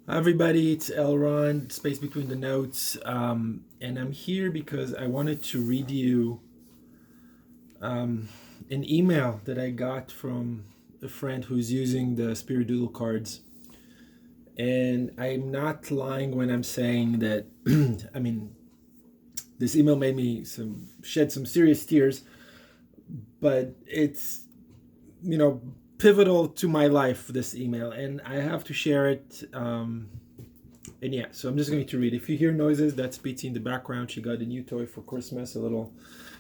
Hi everybody, it's Elron, Space Between the Notes, and I'm here because I wanted to read you um, an email that I got from a friend who's using the Spirit Doodle cards. And I'm not lying when I'm saying that, I mean, this email made me shed some serious tears, but it's, you know, pivotal to my life, this email, and I have to share it. And yeah, so I'm just going to read. If you hear noises, that's Pizzi in the background. She got a new toy for Christmas, a little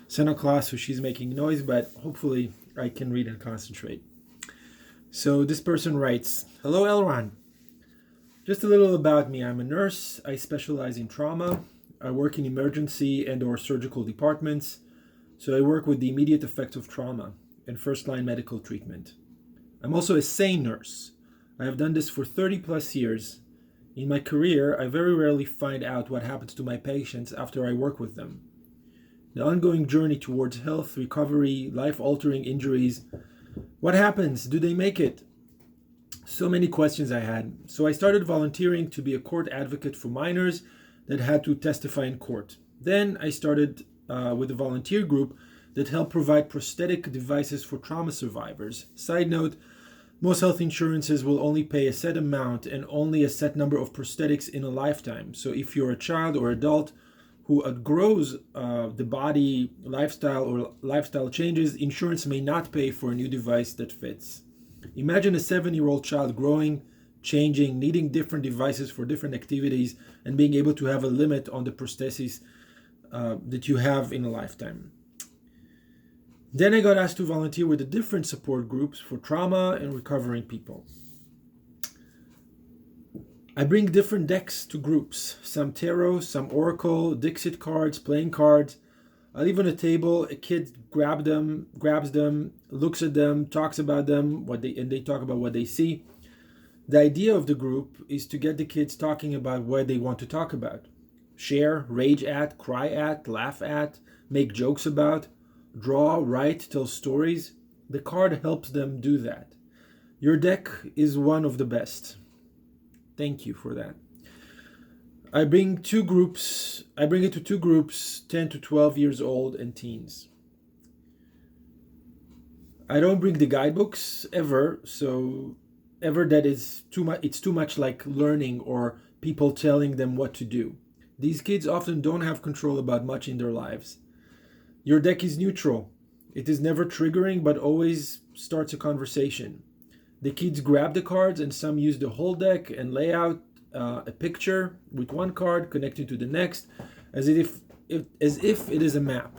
Santa Claus, so she's making noise, but hopefully I can read and concentrate. So this person writes, "Hello, Elron. Just a little about me. I'm a nurse. I specialize in trauma. I work in emergency and or surgical departments. So I work with the immediate effects of trauma and first-line medical treatment. I'm also a sane nurse. I have done this for 30 plus years. In my career, I very rarely find out what happens to my patients after I work with them. The ongoing journey towards health, recovery, life altering injuries. What happens? Do they make it? So many questions I had. So I started volunteering to be a court advocate for minors that had to testify in court. Then I started with a volunteer group that helped provide prosthetic devices for trauma survivors. Side note, most health insurances will only pay a set amount and only a set number of prosthetics in a lifetime. So if you're a child or adult who outgrows the body, lifestyle, or lifestyle changes, insurance may not pay for a new device that fits. Imagine a 7-year-old child growing, changing, needing different devices for different activities, and being able to have a limit on the prosthesis that you have in a lifetime. Then I got asked to volunteer with the different support groups for trauma and recovering people. I bring different decks to groups, some tarot, some oracle, Dixit cards, playing cards. I leave on a table, a kid grabs them, looks at them, talks about them, and they talk about what they see. The idea of the group is to get the kids talking about what they want to talk about. Share, rage at, cry at, laugh at, make jokes about, draw, write, tell stories. The card helps them do that. Your deck is one of the best. Thank you for that. I bring it to two groups, 10 to 12 years old and teens. I don't bring the guidebooks ever, so ever that is too much it's too much like learning or people telling them what to do. These kids often don't have control about much in their lives. Your deck is neutral. It is never triggering but always starts a conversation. The kids grab the cards and some use the whole deck and lay out a picture with one card connected to the next as if it is a map.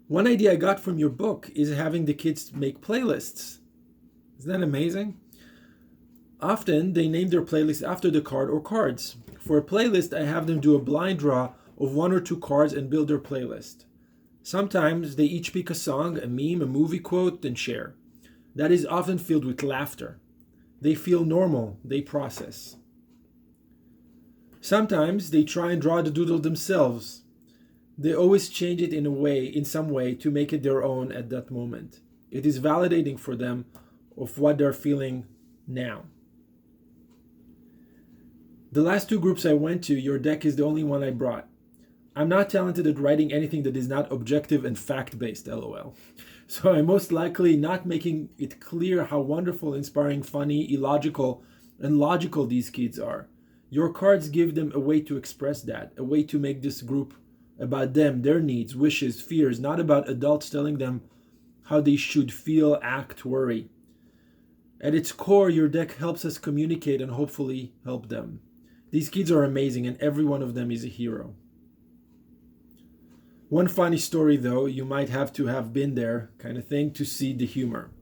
One idea I got from your book is having the kids make playlists. Isn't that amazing? Often they name their playlist after the card or cards. For a playlist, I have them do a blind draw of one or two cards and build their playlist. Sometimes they each pick a song, a meme, a movie quote, and share. That is often filled with laughter. They feel normal, they process. Sometimes they try and draw the doodle themselves. They always change it in some way to make it their own at that moment. It is validating for them of what they're feeling now. The last two groups I went to, your deck is the only one I brought. I'm not talented at writing anything that is not objective and fact-based, lol. So I'm most likely not making it clear how wonderful, inspiring, funny, illogical, and logical these kids are. Your cards give them a way to express that, a way to make this group about them, their needs, wishes, fears, not about adults telling them how they should feel, act, worry. At its core, your deck helps us communicate and hopefully help them. These kids are amazing and every one of them is a hero. One funny story though, you might have to have been there kind of thing to see the humor.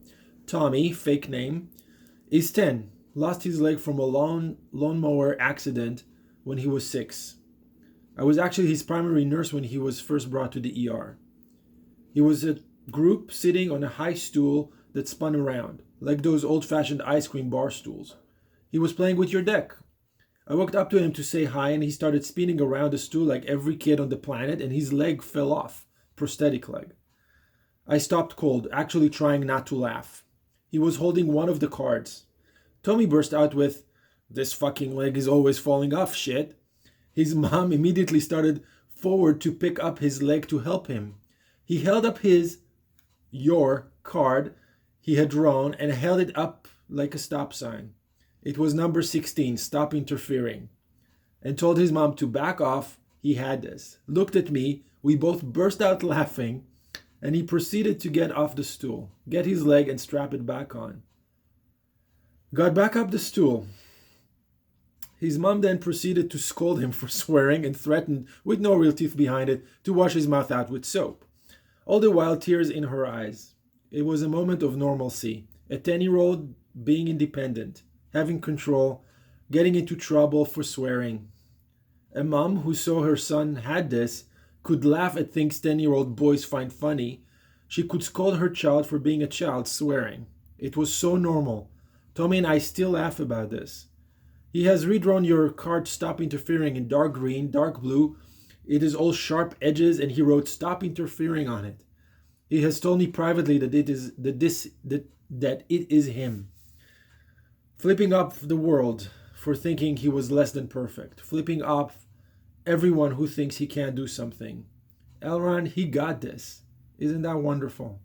Tommy, fake name, is 10, lost his leg from a lawnmower accident when he was 6. I was actually his primary nurse when he was first brought to the ER. He was a group sitting on a high stool that spun around, like those old-fashioned ice cream bar stools. He was playing with your deck. I walked up to him to say hi and he started spinning around the stool like every kid on the planet and his leg fell off, prosthetic leg. I stopped cold, actually trying not to laugh. He was holding one of the cards. Tommy burst out with, This fucking leg is always falling off, shit. His mom immediately started forward to pick up his leg to help him. He held up your card he had drawn and held it up like a stop sign. It was number 16, stop interfering, and told his mom to back off. He had this. Looked at me. We both burst out laughing, and he proceeded to get off the stool, get his leg, and strap it back on. Got back up the stool. His mom then proceeded to scold him for swearing and threatened, with no real teeth behind it, to wash his mouth out with soap. All the while, tears in her eyes. It was a moment of normalcy. A 10-year-old being independent, having control, getting into trouble for swearing. A mom who saw her son had this could laugh at things 10-year-old boys find funny. She could scold her child for being a child swearing. It was so normal. Tommy and I still laugh about this. He has redrawn your card Stop Interfering in dark green, dark blue. It is all sharp edges, and he wrote Stop Interfering on it. He has told me privately that it is him. Flipping off the world for thinking he was less than perfect. Flipping off everyone who thinks he can't do something. Elron, he got this. Isn't that wonderful?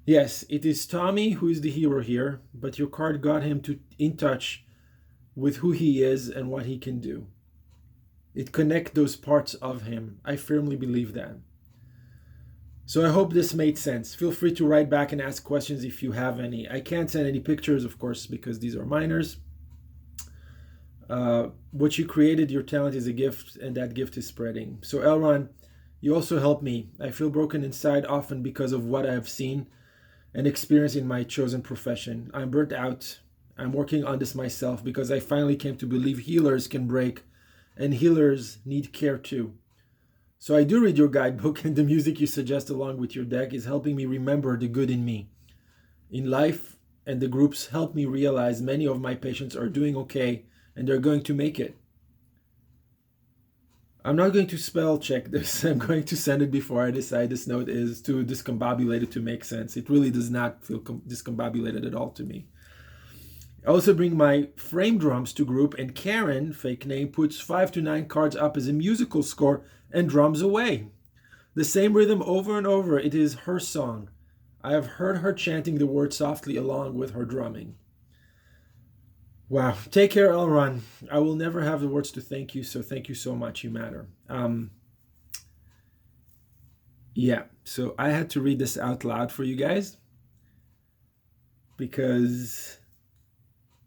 Yes, it is Tommy who is the hero here, but your card got him in touch with who he is and what he can do. It connects those parts of him. I firmly believe that. So I hope this made sense. Feel free to write back and ask questions if you have any. I can't send any pictures, of course, because these are minors. What you created, your talent is a gift, and that gift is spreading. So Elron, you also help me. I feel broken inside often because of what I have seen and experienced in my chosen profession. I'm burnt out. I'm working on this myself because I finally came to believe healers can break and healers need care too. So I do read your guidebook, and the music you suggest along with your deck is helping me remember the good in me. In life, and the groups help me realize many of my patients are doing okay and they're going to make it. I'm not going to spell check this. I'm going to send it before I decide this note is too discombobulated to make sense. It really does not feel discombobulated at all to me. I also bring my frame drums to group, and Karen, fake name, puts 5 to 9 cards up as a musical score and drums away. The same rhythm over and over. It is her song. I have heard her chanting the words softly along with her drumming. Wow. Take care, Elron. I will never have the words to thank you, so thank you so much. You matter. Yeah, so I had to read this out loud for you guys because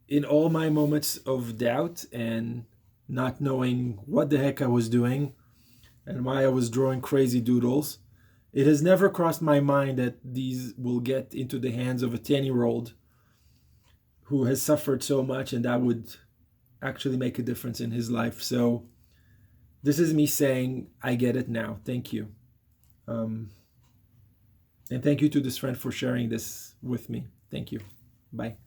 in all my moments of doubt and not knowing what the heck I was doing and why I was drawing crazy doodles, it has never crossed my mind that these will get into the hands of a 10-year-old who has suffered so much, and that would actually make a difference in his life. So this is me saying, I get it now. Thank you. And thank you to this friend for sharing this with me. Thank you. Bye.